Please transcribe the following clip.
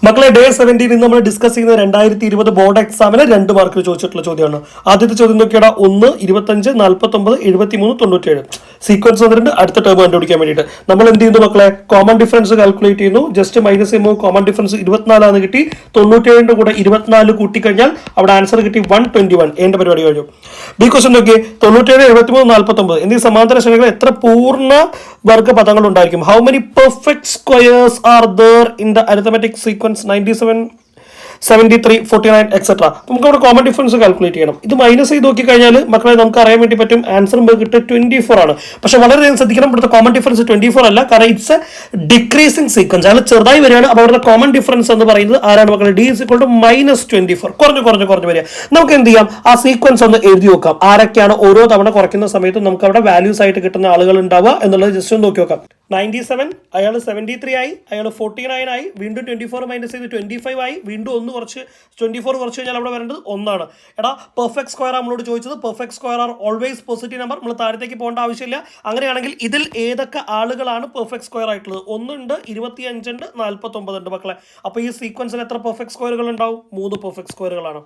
മക്കളെ ഡേ 17 നമ്മൾ ഡിസ്കസ് ചെയ്യുന്ന 2020 ബോർഡ് എക്സാമിന് 2 മാർക്ക് ചോദിച്ചിട്ടുള്ള ചോദ്യമാണ്. ആദ്യത്തെ ചോദ്യം നോക്കിയാൽ 1, 25, 49, 73, 97 സീക്വൻസ് വന്നിട്ടുണ്ട്. അടുത്ത ടേം കണ്ടുപിടിക്കാൻ വേണ്ടിയിട്ട് നമ്മൾ എന്ത് ചെയ്യുന്നു മക്കളെ, കോമൺ ഡിഫറൻസ് കാൽക്കുലേറ്റ് ചെയ്യുന്നു. ജസ്റ്റ് മൈനസ് ചെയ്യുമ്പോൾ കോമൺ ഡിഫറൻസ് 24 കിട്ടി. 97 കൂടെ 24 കൂട്ടിക്കഴിഞ്ഞാൽ അവിടെ ആൻസർ കിട്ടി 121. എന്റെ പരിപാടി കഴിഞ്ഞു. ബി ക്വസ്റ്റൻ നോക്കി 97, 73, 49 എന്നീ സമാന്തര ശ്രേണികൾ എത്ര പൂർണ്ണ വർഗ പദങ്ങൾ ഉണ്ടായിരിക്കും? How many perfect squares are there in the arithmetic sequence 97, 73, 49 etcetera. നമുക്ക് അവിടെ കോമൺ ഡിഫറൻസ് കാൽക്കുലേറ്റ് ചെയ്യണം. ഇത് മൈനസ് ചെയ്ത് നോക്കി കഴിഞ്ഞാൽ മക്കളെ നമുക്ക് അറിയാൻ വേണ്ടി പറ്റും ആൻസർ കിട്ടുക 24 ആണ്. പക്ഷെ വളരെയധികം ശ്രദ്ധിക്കണം, ഇവിടുത്തെ കോമൺ ഡിഫറൻസ് 24 അല്ല, കാരണം ഇറ്റ്സ് എ ഡിക്രീസിംഗ് സീക്വൻസ്, അയാൾ ചെറുതായി വരികയാണ്. അപ്പോൾ അവരുടെ കോമൺ ഡിഫറൻസ് എന്ന് പറയുന്നത് ആരാണ് മക്കളെ? D is equal to -24. കുറഞ്ഞു വരിക. നമുക്ക് എന്ത് ചെയ്യാം, ആ സീക്വൻസ് ഒന്ന് എഴുതി നോക്കാം. ആരൊക്കെയാണ് ഓരോ തവണ കുറയ്ക്കുന്ന സമയത്ത് നമുക്ക് അവിടെ വാല്യൂസ് ആയിട്ട് കിട്ടുന്ന ആളുകൾ ഉണ്ടാവുക എന്നുള്ളത് ജസ്റ്റ് ഒന്ന് നോക്കി നോക്കാം. 97 അയാൾ 73 ആയി, അയാൾ 49 ആയി, വീണ്ടും 24 മൈനസ് ചെയ്ത് 25 ആയി, വീണ്ടും 1 കുറച്ച് 24 കുറച്ച് കഴിഞ്ഞാൽ അവിടെ വരേണ്ടത് 1 ആണ്. എടാ പെർഫെക്റ്റ് സ്ക്വയർ നമ്മളോട് ചോദിച്ചത്. Perfect square are always positive number. നമ്മൾ താഴത്തേക്ക് പോകേണ്ട ആവശ്യമില്ല. അങ്ങനെയാണെങ്കിൽ ഇതിൽ ഏതൊക്കെ ആളുകളാണ് പെർഫെക്റ്റ് സ്ക്വയർ ആയിട്ടുള്ളത്? 1 ഉണ്ട്, 25 ഉണ്ട്, 49 ഉണ്ട് മക്കളെ. അപ്പോൾ ഈ സീക്വൻസിൽ എത്ര പെർഫെക്റ്റ് സ്ക്വയറുകൾ ഉണ്ടാവും? 3 പെർഫെക്റ്റ് സ്ക്വയറുകളാണ്.